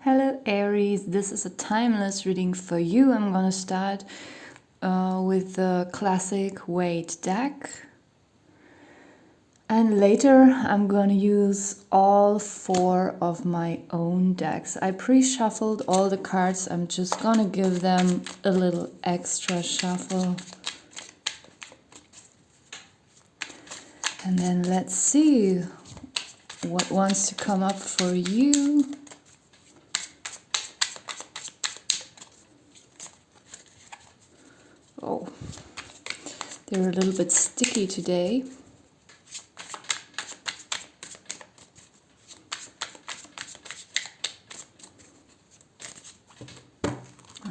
Hello Aries, this is a timeless reading for you. I'm gonna start with the classic weight deck. And later I'm gonna use all 4 of my own decks. I pre-shuffled all the cards. I'm just gonna give them a little extra shuffle. And then let's see what wants to come up for you. Oh, they're a little bit sticky today.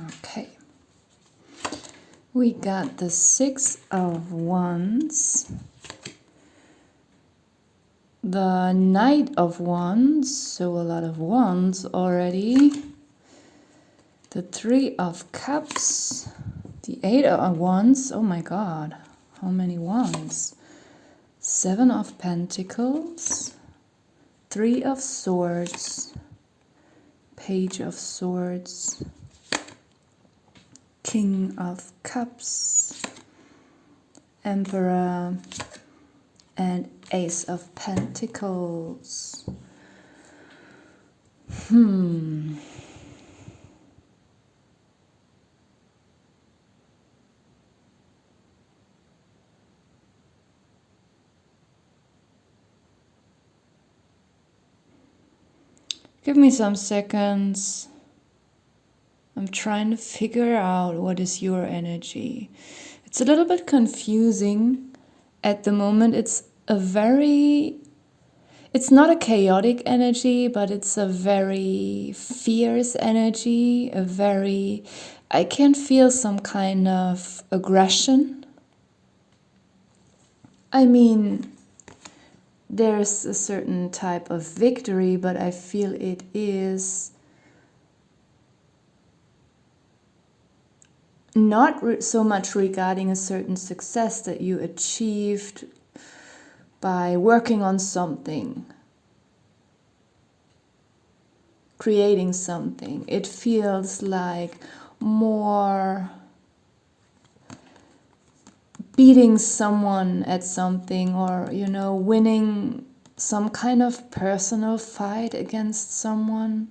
Okay. We got the 6 of Wands, the Knight of Wands, so a lot of wands already, the 3 of Cups, the 8 of Wands, oh my god, how many wands, 7 of Pentacles, 3 of Swords, Page of Swords, King of Cups, Emperor, and Ace of Pentacles. Give me some seconds. I'm trying to figure out what is your energy. It's a little bit confusing at the moment. It's not a chaotic energy, but it's a very fierce energy, I can feel some kind of aggression. I mean, there's a certain type of victory, but I feel it is not so much regarding a certain success that you achieved by working on something, creating something. It feels like more beating someone at something, or winning some kind of personal fight against someone.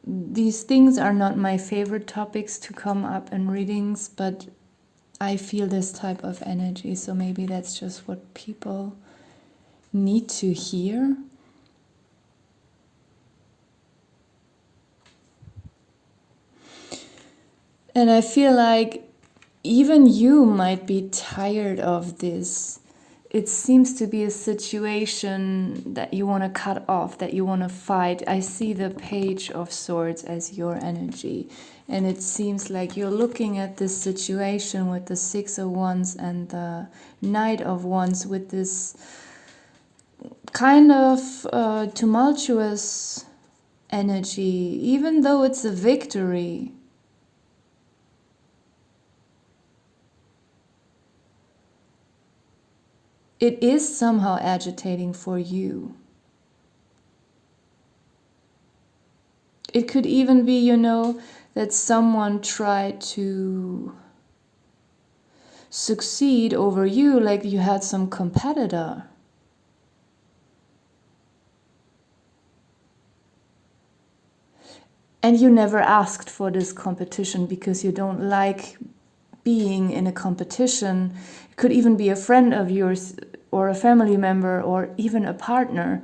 These things are not my favorite topics to come up in readings, but I feel this type of energy, so maybe that's just what people need to hear. And I feel like even you might be tired of this. It seems to be a situation that you want to cut off, that you want to fight. I see the Page of Swords as your energy. And it seems like you're looking at this situation with the 6 of Wands and the Knight of Wands with this kind of tumultuous energy, even though it's a victory. It is somehow agitating for you. It could even be, that someone tried to succeed over you, like you had some competitor. And you never asked for this competition because you don't like being in a competition. It could even be a friend of yours or a family member or even a partner.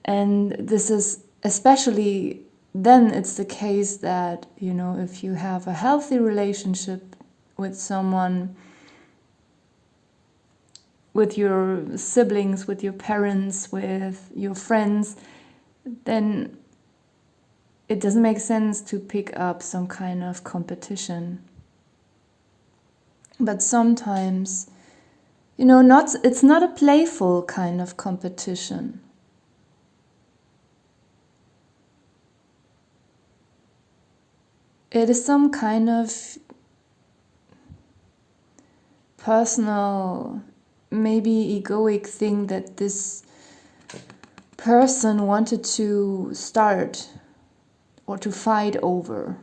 And this is especially then it's the case that, if you have a healthy relationship with someone, with your siblings, with your parents, with your friends, then it doesn't make sense to pick up some kind of competition. But sometimes, it's not a playful kind of competition. It is some kind of personal, maybe egoic thing that this person wanted to start or to fight over,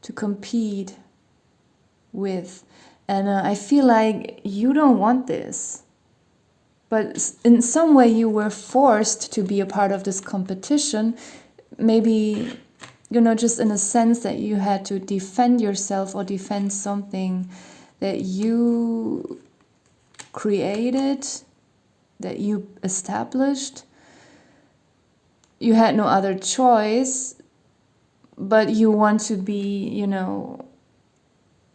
to compete with. And I feel like you don't want this. But in some way you were forced to be a part of this competition. Maybe, just in a sense that you had to defend yourself or defend something that you created, that you established. You had no other choice, but you want to be,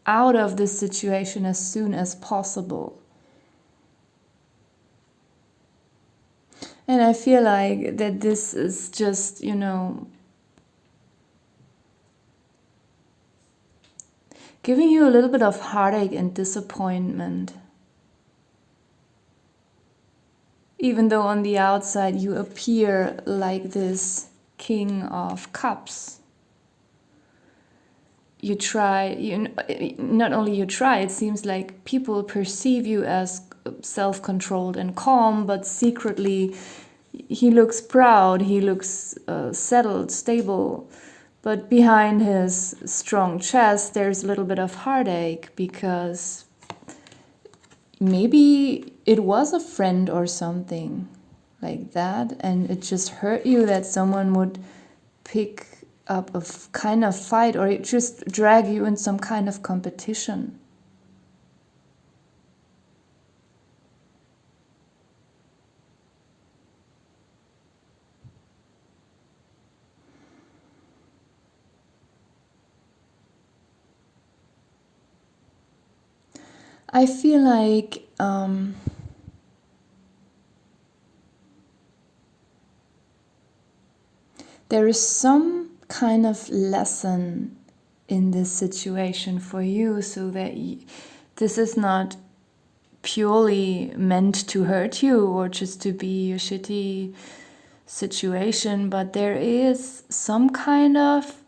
out of this situation as soon as possible. And I feel like that this is just, giving you a little bit of heartache and disappointment. Even though on the outside you appear like this King of Cups. Not only you try, it seems like people perceive you as self-controlled and calm, but secretly he looks proud, he looks settled, stable. But behind his strong chest, there's a little bit of heartache because maybe it was a friend or something like that, and it just hurt you that someone would pick up a kind of fight or just drag you in some kind of competition. I feel like there is some kind of lesson in this situation for you, so that this is not purely meant to hurt you or just to be a shitty situation, but there is some kind of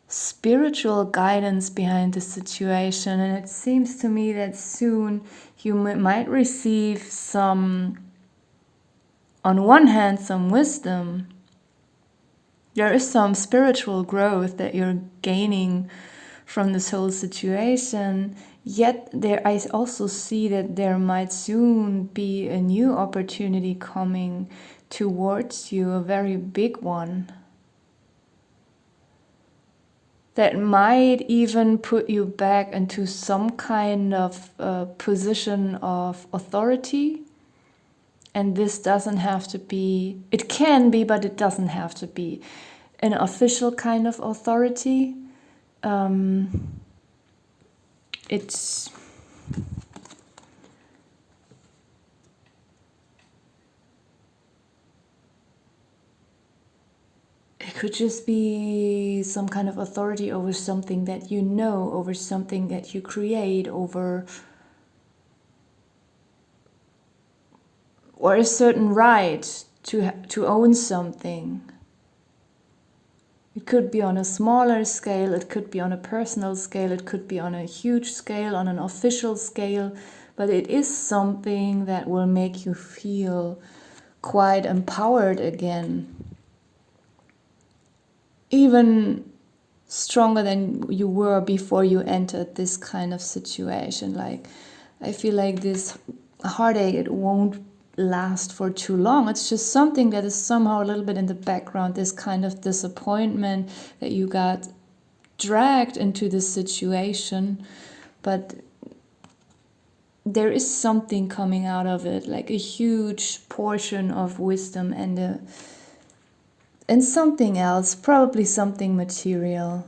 spiritual guidance behind the situation. And it seems to me that soon you might receive some, on one hand, some wisdom. There is some spiritual growth that you're gaining from this whole situation. Yet I also see that there might soon be a new opportunity coming towards you, a very big one, that might even put you back into some kind of position of authority. And this doesn't have to be, it can be, but it doesn't have to be an official kind of authority. It could just be some kind of authority over something that you know, over something that you create, over or a certain right to own something. It could be on a smaller scale, it could be on a personal scale, it could be on a huge scale, on an official scale, but it is something that will make you feel quite empowered again. Even stronger than you were before you entered this kind of situation. Like, I feel like this heartache, it won't last for too long. It's just something that is somehow a little bit in the background, this kind of disappointment that you got dragged into this situation, but there is something coming out of it, like a huge portion of wisdom and something else, probably something material.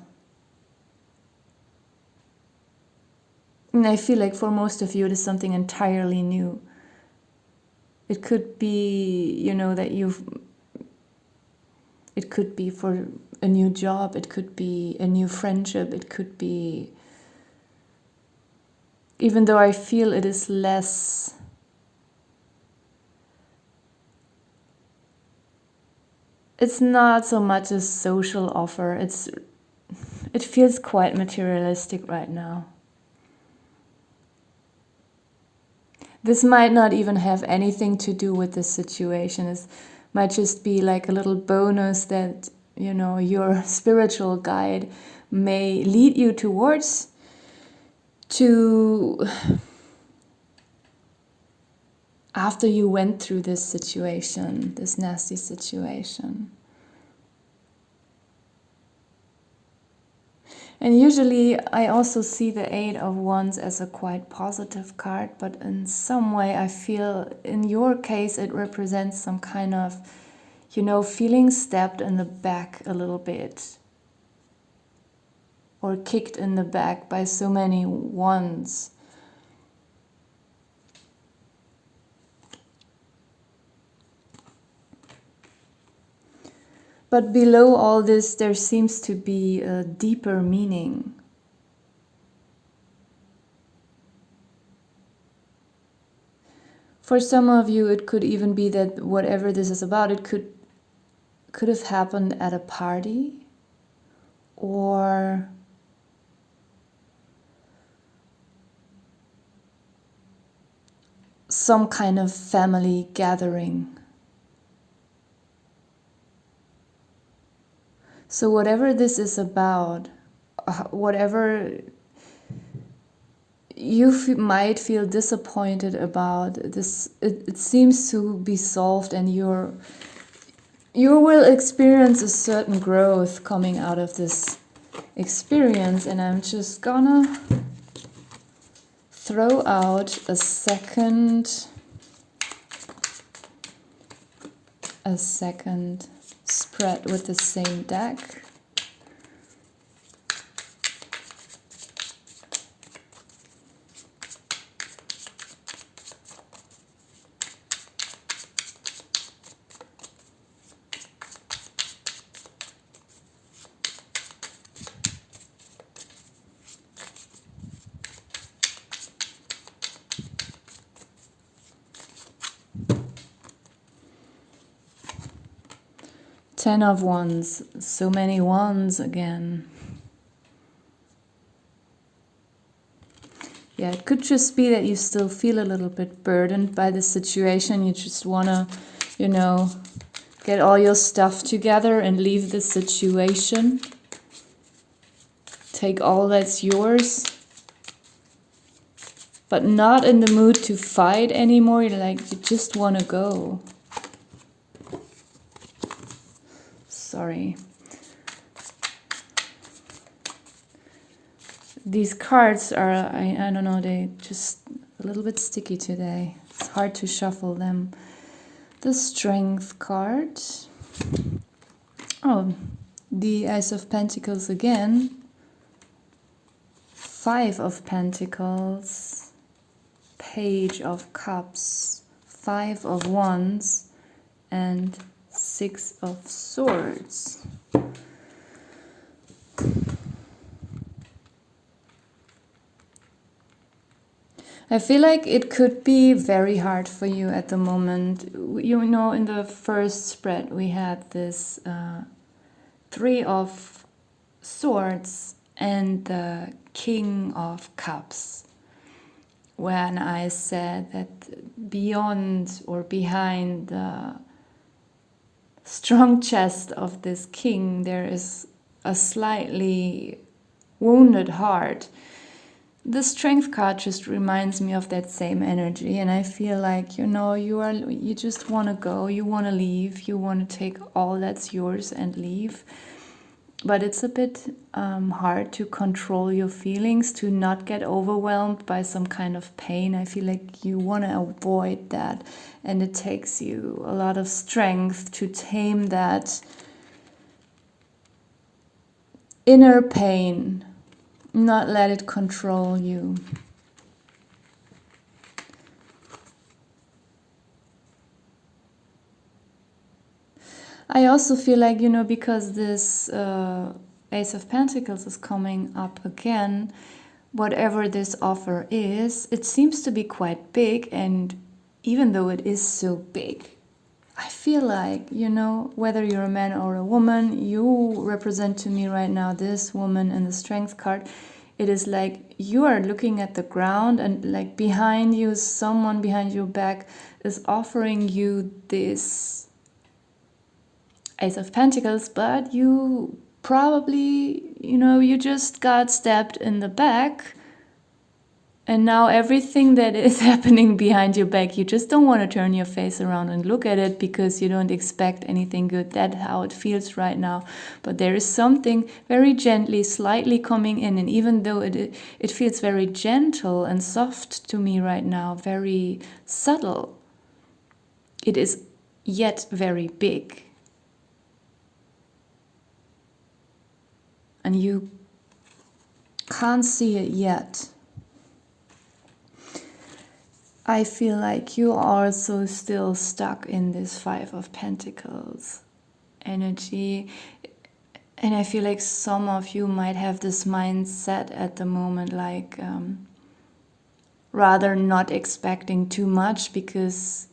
And I feel like for most of you it is something entirely new. It could be, that it could be for a new job, it could be a new friendship, it could be, even though I feel it is less, it's not so much a social offer, it feels quite materialistic right now. This might not even have anything to do with this situation. It might just be like a little bonus that your spiritual guide may lead you towards, to after you went through this situation, this nasty situation. And usually I also see the Eight of Wands as a quite positive card, but in some way I feel in your case it represents some kind of, feeling stabbed in the back a little bit, or kicked in the back by so many wands. But below all this, there seems to be a deeper meaning. For some of you, it could even be that whatever this is about, it could have happened at a party, or some kind of family gathering. So whatever this is about, whatever you might feel disappointed about, this it seems to be solved, and you will experience a certain growth coming out of this experience. And I'm just gonna throw out a second spread with the same deck. Ten of Wands, so many wands again. Yeah, it could just be that you still feel a little bit burdened by the situation. You just want to, get all your stuff together and leave the situation. Take all that's yours. But not in the mood to fight anymore. You just want to go. Sorry. These cards are, I don't know, they just a little bit sticky today. It's hard to shuffle them. The Strength card. Oh, the Ace of Pentacles again. Five of Pentacles. Page of Cups. Five of Wands. And Six of Swords. I feel like it could be very hard for you at the moment. In the first spread we had this Three of Swords and the King of Cups. When I said that beyond or behind the strong chest of this king, there is a slightly wounded heart. The Strength card just reminds me of that same energy, and I feel like, you just want to go, you want to leave, you want to take all that's yours and leave. But it's a bit hard to control your feelings, to not get overwhelmed by some kind of pain. I feel like you want to avoid that, and it takes you a lot of strength to tame that inner pain, not let it control you. I also feel like, because this Ace of Pentacles is coming up again, whatever this offer is, it seems to be quite big. And even though it is so big, I feel like, whether you're a man or a woman, you represent to me right now this woman in the Strength card. It is like you are looking at the ground, and like behind you, someone behind your back is offering you this Ace of Pentacles, but you probably, you just got stabbed in the back, and now everything that is happening behind your back, you just don't want to turn your face around and look at it because you don't expect anything good. That's how it feels right now. But there is something very gently, slightly coming in, and even though it feels very gentle and soft to me right now, very subtle, it is yet very big. And you can't see it yet. I feel like you are also still stuck in this Five of Pentacles energy. And I feel like some of you might have this mindset at the moment, like rather not expecting too much, because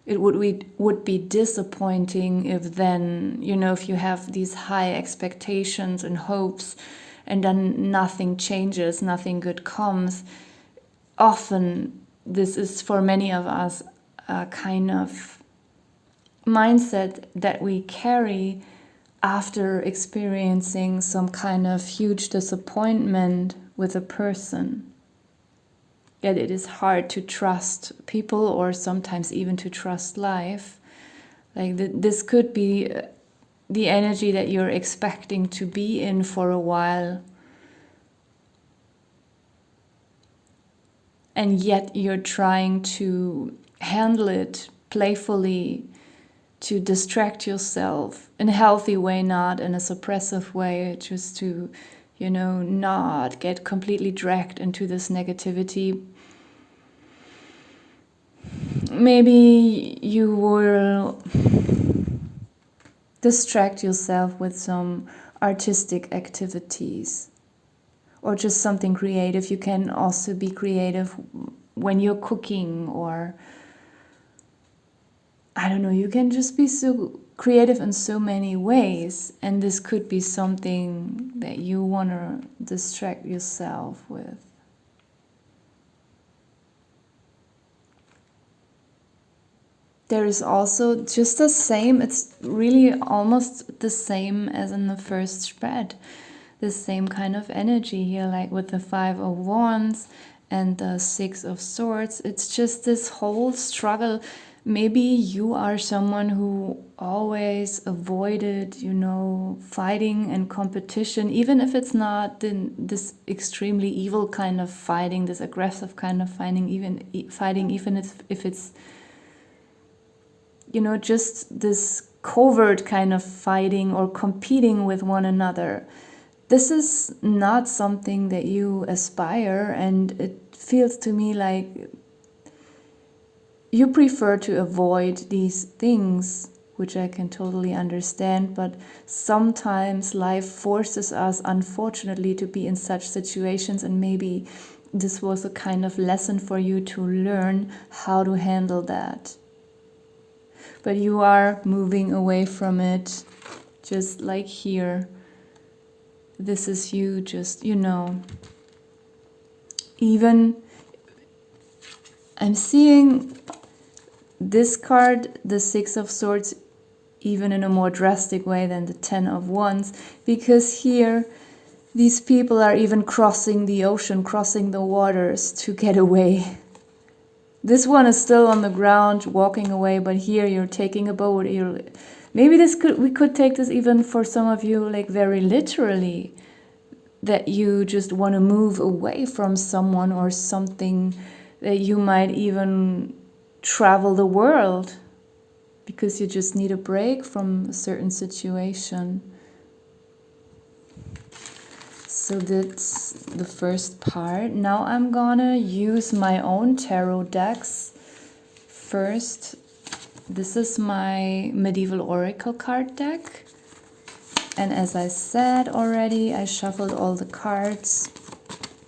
it would be disappointing if then, if you have these high expectations and hopes and then nothing changes, nothing good comes. Often this is for many of us a kind of mindset that we carry after experiencing some kind of huge disappointment with a person. Yet it is hard to trust people, or sometimes even to trust life. Like this could be the energy that you're expecting to be in for a while. And yet you're trying to handle it playfully, to distract yourself in a healthy way, not in a suppressive way, just to, not get completely dragged into this negativity. Maybe you will distract yourself with some artistic activities or just something creative. You can also be creative when you're cooking, or I don't know, you can just be so creative in so many ways, and this could be something that you want to distract yourself with. There is also just the same, it's really almost the same as in the first spread. The same kind of energy here, like with the Five of Wands and the Six of Swords. It's just this whole struggle. Maybe you are someone who always avoided, fighting and competition, even if it's not this extremely evil kind of fighting, this aggressive kind of fighting, even if it's, just this covert kind of fighting or competing with one another. This is not something that you aspire, and it feels to me like you prefer to avoid these things, which I can totally understand, but sometimes life forces us, unfortunately, to be in such situations, and maybe this was a kind of lesson for you to learn how to handle that. But you are moving away from it, just like here. This is you just, even I'm seeing this card, the Six of Swords, even in a more drastic way than the Ten of Wands, because here these people are even crossing the ocean, crossing the waters to get away. This one is still on the ground, walking away, but here you're taking a boat. Maybe we could take this even for some of you, like very literally, that you just want to move away from someone or something, that you might even travel the world because you just need a break from a certain situation. So that's the first part. Now I'm gonna use my own tarot decks. First, this is my Medieval Oracle card deck. And as I said already, I shuffled all the cards,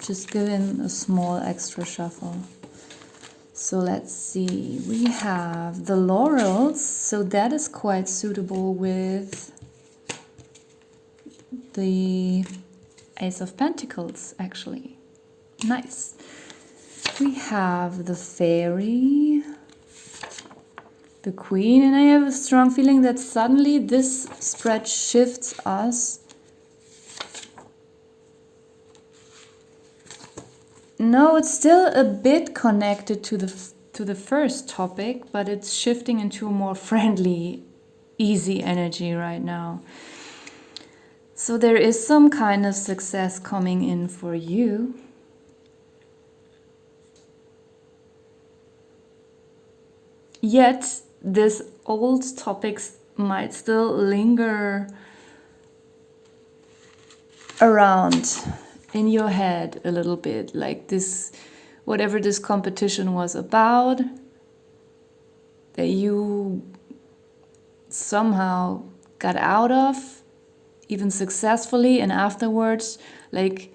just giving a small extra shuffle. So let's see, we have the Laurels, so that is quite suitable with the Ace of Pentacles, actually. Nice. We have the Fairy, the Queen, and I have a strong feeling that suddenly this spread shifts us. No, it's still a bit connected to the first topic, but it's shifting into a more friendly, easy energy right now. So there is some kind of success coming in for you. Yet, this old topics might still linger around in your head a little bit, like this, whatever this competition was about, that you somehow got out of, even successfully, and afterwards, like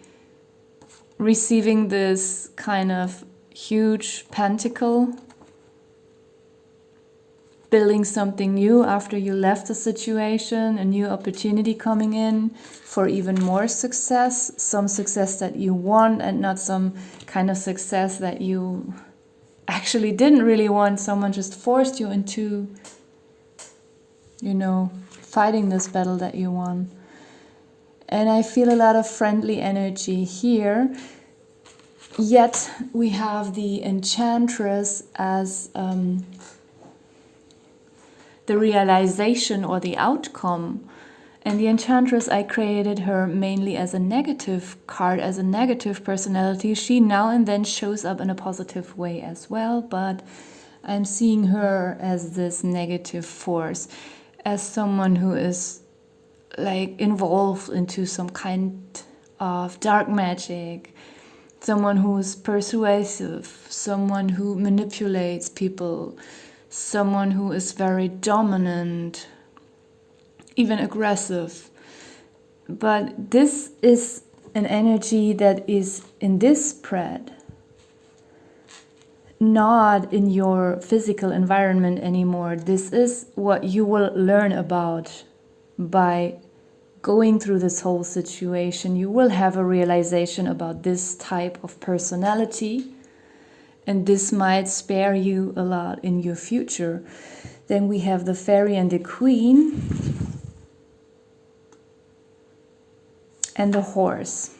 receiving this kind of huge pentacle, building something new after you left the situation, a new opportunity coming in for even more success, some success that you want and not some kind of success that you actually didn't really want. Someone just forced you into, fighting this battle that you won. And I feel a lot of friendly energy here. Yet we have the Enchantress as the realization or the outcome. And the Enchantress, I created her mainly as a negative card, as a negative personality. She now and then shows up in a positive way as well, but I'm seeing her as this negative force, as someone who is like involved into some kind of dark magic, someone who is persuasive, someone who manipulates people, someone who is very dominant, even aggressive. But this is an energy that is in this spread, not in your physical environment anymore. This is what you will learn about by going through this whole situation. You will have a realization about this type of personality, and this might spare you a lot in your future. Then we have the Fairy and the Queen and the Horse.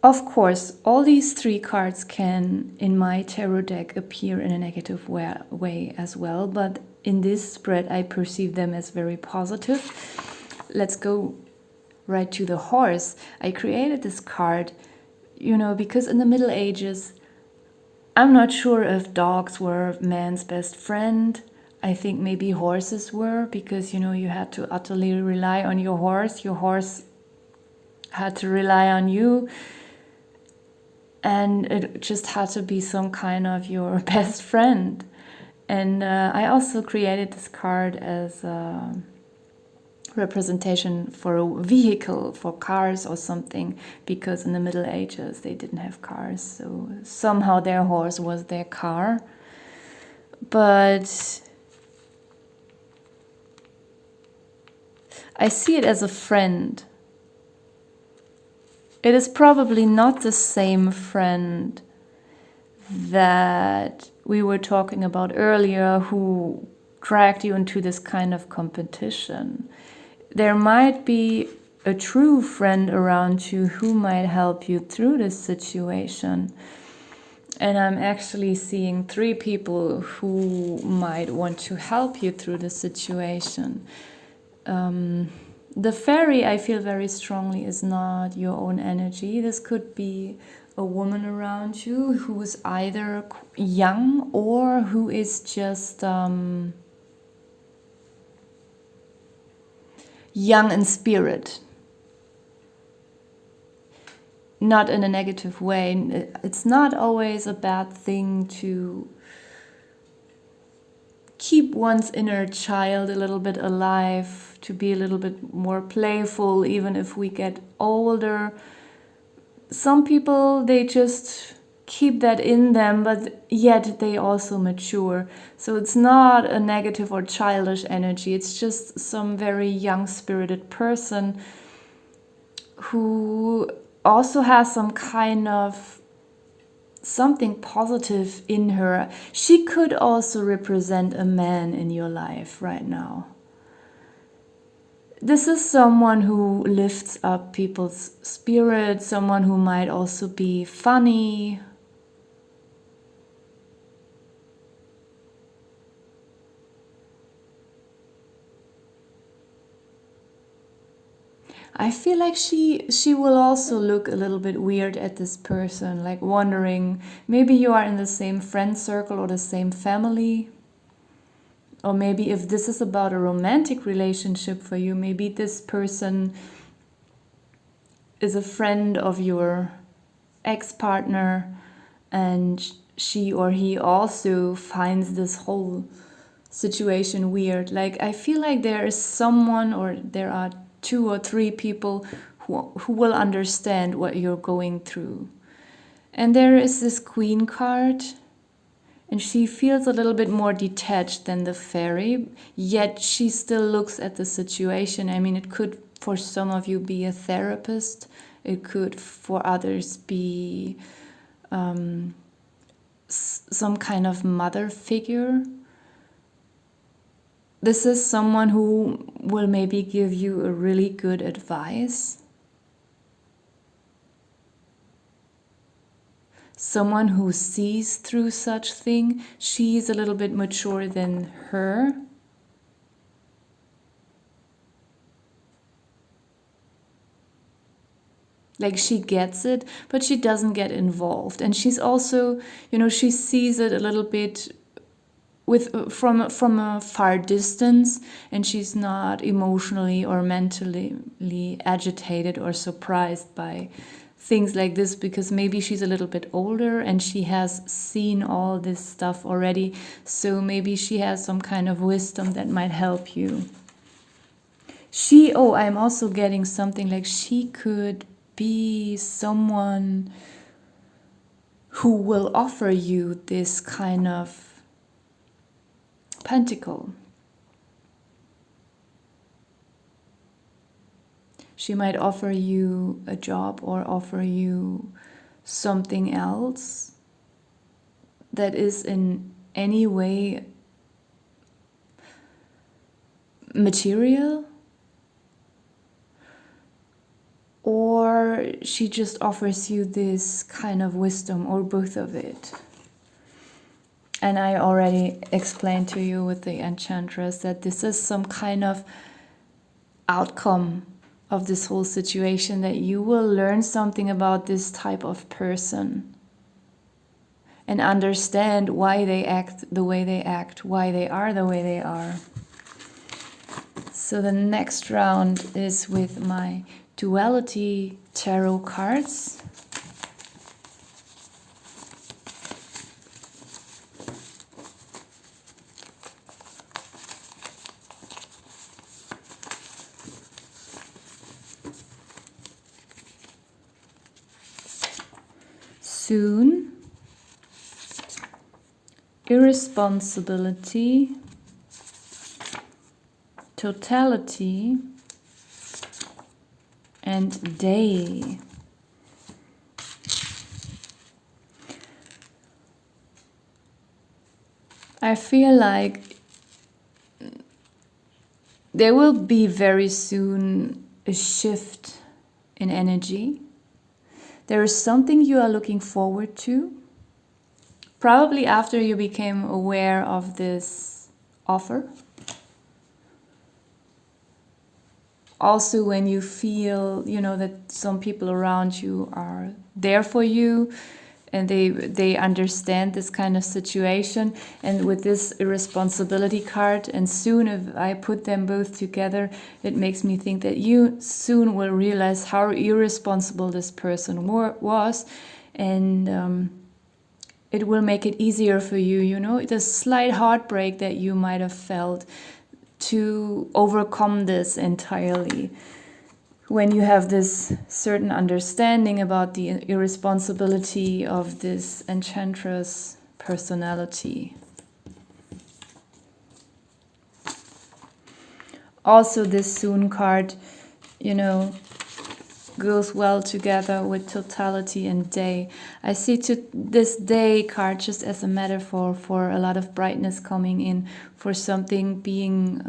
Of course, all these three cards can, in my tarot deck, appear in a negative way as well, but in this spread I perceive them as very positive. Let's go right to the Horse. I created this card, because in the Middle Ages, I'm not sure if dogs were man's best friend. I think maybe horses were, because, you had to utterly rely on your horse. Your horse had to rely on you. And it just had to be some kind of your best friend. And I also created this card as a representation for a vehicle, for cars or something, because in the Middle Ages they didn't have cars. So somehow their horse was their car. But I see it as a friend. It is probably not the same friend that we were talking about earlier, who dragged you into this kind of competition. There might be a true friend around you who might help you through this situation. And I'm actually seeing 3 people who might want to help you through this situation. The Fairy, I feel very strongly, is not your own energy. This could be a woman around you who is either young or who is just young in spirit. Not in a negative way. It's not always a bad thing to keep one's inner child a little bit alive, to be a little bit more playful, even if we get older. Some people, they just keep that in them, but yet they also mature. So it's not a negative or childish energy. It's just some very young-spirited person who also has some kind of something positive in her. She could also represent a man in your life right now. This is someone who lifts up people's spirit, someone who might also be funny. I feel like she will also look a little bit weird at this person, like wondering, maybe you are in the same friend circle or the same family. Or maybe if this is about a romantic relationship for you, maybe this person is a friend of your ex-partner and she or he also finds this whole situation weird. Like, I feel like there is someone, or there are 2 or 3 people who will understand what you're going through. And there is this Queen card, and she feels a little bit more detached than the fairy, yet she still looks at the situation. I mean, it could for some of you be a therapist, it could for others be some kind of mother figure. This is someone who will maybe give you a really good advice. Someone who sees through such thing. She's a little bit mature than her. Like, she gets it, but she doesn't get involved. And she's also, she sees it a little bit from a far distance, and she's not emotionally or mentally agitated or surprised by things like this, because maybe she's a little bit older and she has seen all this stuff already. So maybe she has some kind of wisdom that might help you. I'm also getting something like she could be someone who will offer you this kind of pentacle. She might offer you a job or offer you something else that is in any way material, or she just offers you this kind of wisdom, or both of it. And I already explained to you with the Enchantress that this is some kind of outcome of this whole situation, that you will learn something about this type of person and understand why they act the way they act, why they are the way they are. So the next round is with my Duality Tarot cards. Soon, irresponsibility, totality, and day. I feel like there will be very soon a shift in energy. There is something you are looking forward to, probably after you became aware of this offer. Also, when you feel, that some people around you are there for you and they understand this kind of situation. And with this irresponsibility card, and soon if I put them both together, it makes me think that you soon will realize how irresponsible this person was, and it will make it easier for you, the slight heartbreak that you might have felt, to overcome this entirely. When you have this certain understanding about the irresponsibility of this Enchantress personality. Also, this Soon card, goes well together with totality and day. I see this day card just as a metaphor for a lot of brightness coming in, for something being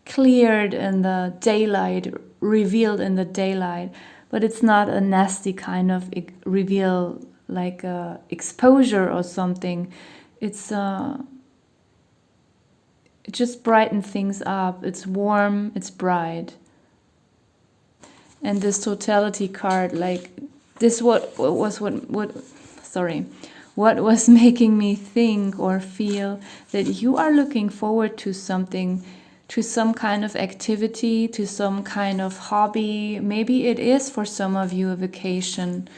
cleared in the daylight, revealed in the daylight. But it's not a nasty kind of reveal, like exposure or something. It's it just brightens things up. It's warm, it's bright. And this totality card, like this, what was making me think or feel that you are looking forward to something, to some kind of activity, to some kind of hobby. Maybe it is for some of you a vacation.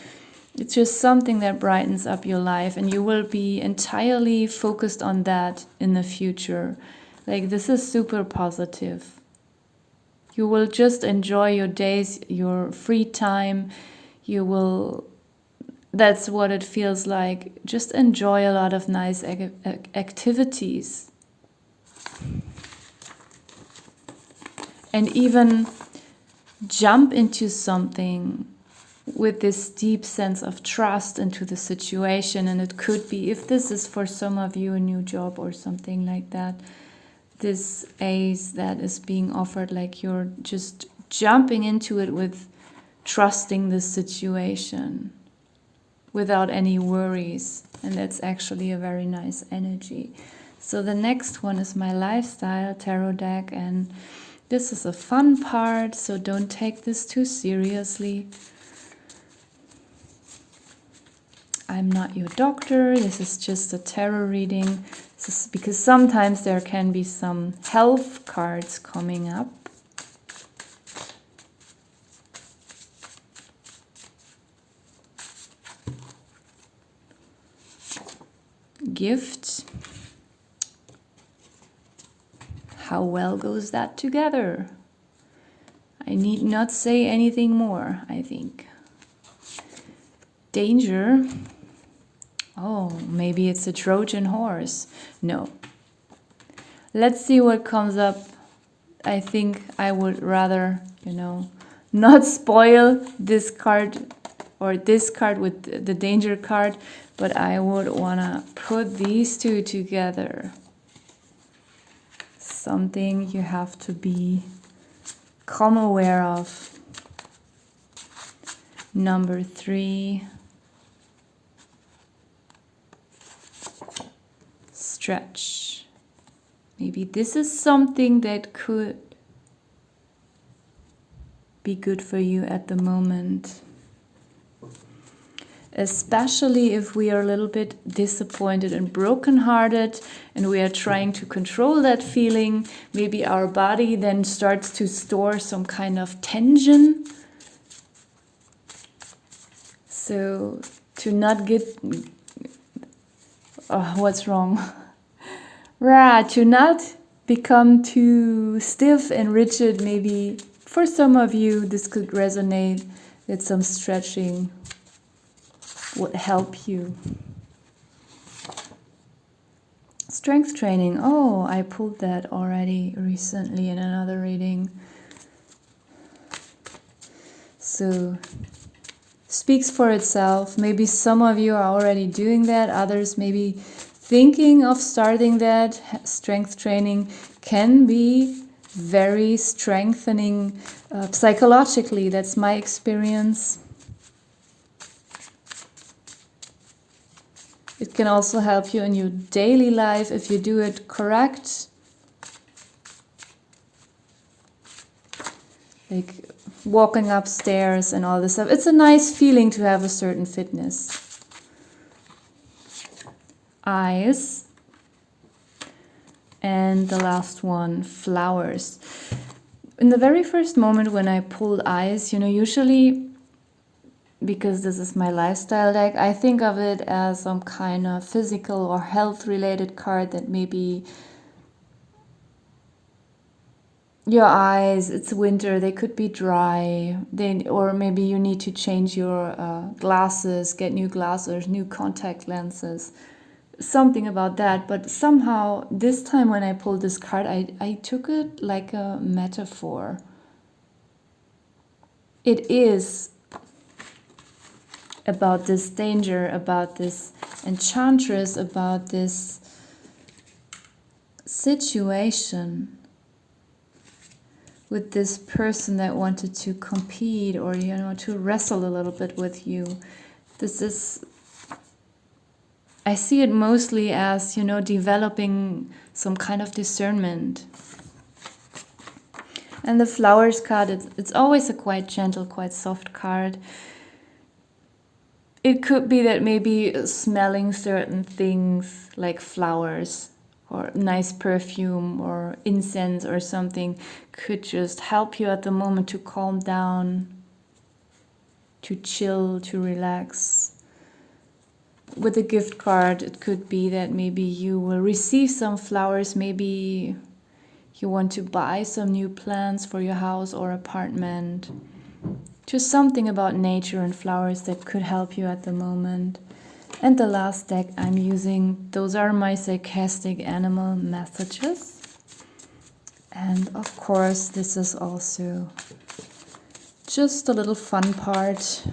It's just something that brightens up your life, and you will be entirely focused on that in the future. Like, this is super positive. You will just enjoy your days, your free time. You will, that's what it feels like. Just enjoy a lot of nice activities. And even jump into something with this deep sense of trust into the situation. And it could be, if this is for some of you a new job or something like that, this ace that is being offered, like you're just jumping into it with trusting the situation without any worries. And that's actually a very nice energy. So the next one is my lifestyle tarot deck, and this is a fun part, so don't take this too seriously. I'm not your doctor, this is just a tarot reading. This is because sometimes there can be some health cards coming up. Gift. How well goes that together? I need not say anything more, I think. Danger. Oh, maybe it's a Trojan horse. No. Let's see what comes up. I think I would rather, not spoil this card or this card with the danger card, but I would want to put these two together. Something you have to become aware of. Number 3. Stretch. Maybe this is something that could be good for you at the moment. Especially if we are a little bit disappointed and brokenhearted and we are trying to control that feeling, maybe our body then starts to store some kind of tension. So to not get... what's wrong? To not become too stiff and rigid. Maybe for some of you this could resonate, that some stretching would help you. Strength training. Oh, I pulled that already recently in another reading. So speaks for itself. Maybe some of you are already doing that, others maybe thinking of starting that. Strength training can be very strengthening psychologically. That's my experience. It can also help you in your daily life if you do it correct. Like walking upstairs and all this stuff. It's a nice feeling to have a certain fitness. Eyes. And the last one, flowers. In the very first moment when I pulled eyes, usually, because this is my lifestyle deck, I think of it as some kind of physical or health related card, that maybe your eyes, it's winter, they could be dry, or maybe you need to change your glasses, get new glasses, new contact lenses, something about that. But somehow this time when I pulled this card, I took it like a metaphor. it is about this danger, about this enchantress, about this situation with this person that wanted to compete or, to wrestle a little bit with you. This is, I see it mostly as, developing some kind of discernment. And the flowers card, it's always a quite gentle, quite soft card. It could be that maybe smelling certain things like flowers or nice perfume or incense or something could just help you at the moment to calm down, to chill, to relax. With a gift card, it could be that maybe you will receive some flowers, maybe you want to buy some new plants for your house or apartment. Just something about nature and flowers that could help you at the moment. And the last deck I'm using, those are my sarcastic animal messages. And of course, this is also just a little fun part.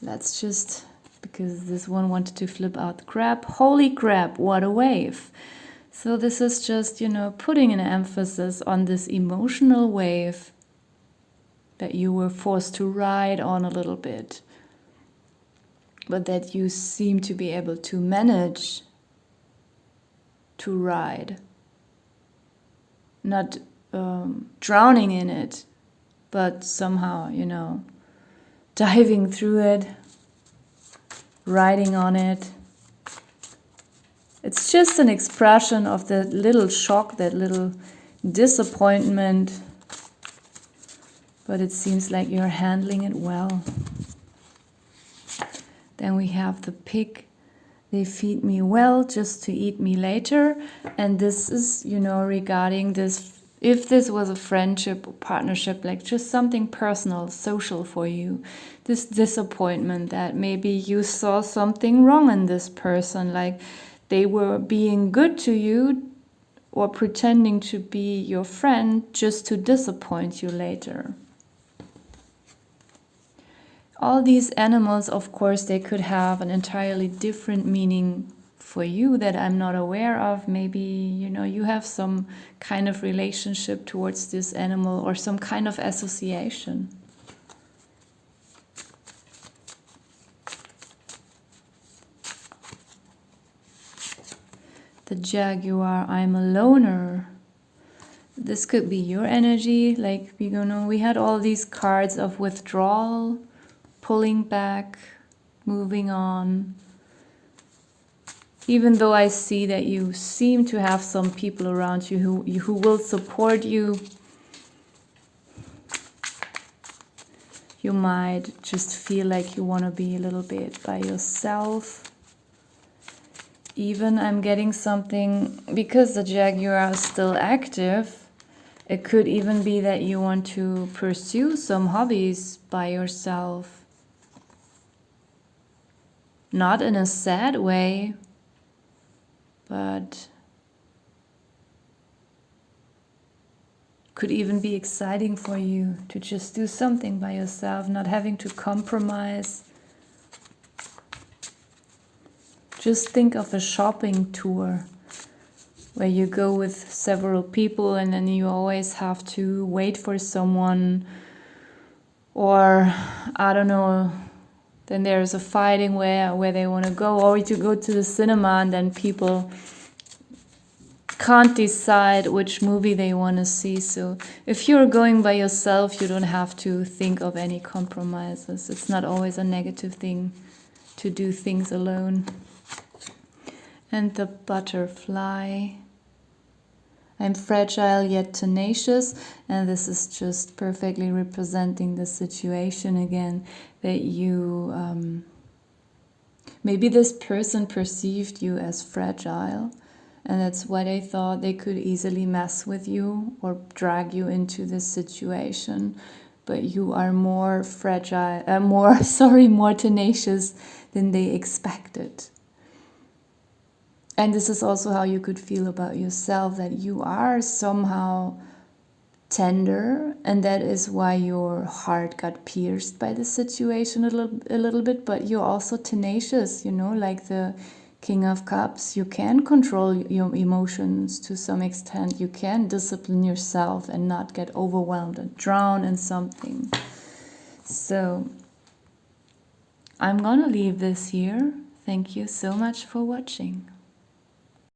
Let's just, because this one wanted to flip out the crab. Holy crap, what a wave. So this is just, putting an emphasis on this emotional wave that you were forced to ride on a little bit, but that you seem to be able to manage to ride. Not drowning in it, but somehow, diving through it, riding on it. It's just an expression of that little shock, that little disappointment, but it seems like you're handling it well. Then we have the pig. They feed me well just to eat me later. And this is, regarding this, if this was a friendship or partnership, like just something personal, social for you, this disappointment that maybe you saw something wrong in this person, like they were being good to you or pretending to be your friend just to disappoint you later. All these animals, of course, they could have an entirely different meaning for you that I'm not aware of. Maybe, you have some kind of relationship towards this animal or some kind of association. The jaguar, I'm a loner. This could be your energy. Like, we had all these cards of withdrawal, pulling back, moving on. Even though I see that you seem to have some people around you who will support you, you might just feel like you want to be a little bit by yourself. Even I'm getting something, because the jaguar is still active, it could even be that you want to pursue some hobbies by yourself. Not in a sad way, but could even be exciting for you to just do something by yourself, not having to compromise. Just think of a shopping tour where you go with several people and then you always have to wait for someone, or I don't know, then there's a fighting where they want to go, or to go to the cinema and then people can't decide which movie they want to see. So if you're going by yourself, you don't have to think of any compromises. It's not always a negative thing to do things alone. And the butterfly. I'm fragile yet tenacious, and this is just perfectly representing the situation again, that you, maybe this person perceived you as fragile, and that's why they thought they could easily mess with you or drag you into this situation. But you are more fragile, more tenacious than they expected. And this is also how you could feel about yourself, that you are somehow tender, and that is why your heart got pierced by the situation a little bit, but you're also tenacious, you know, like the King of Cups. You can control your emotions to some extent. You can discipline yourself and not get overwhelmed and drown in something. So I'm gonna leave this here. Thank you so much for watching.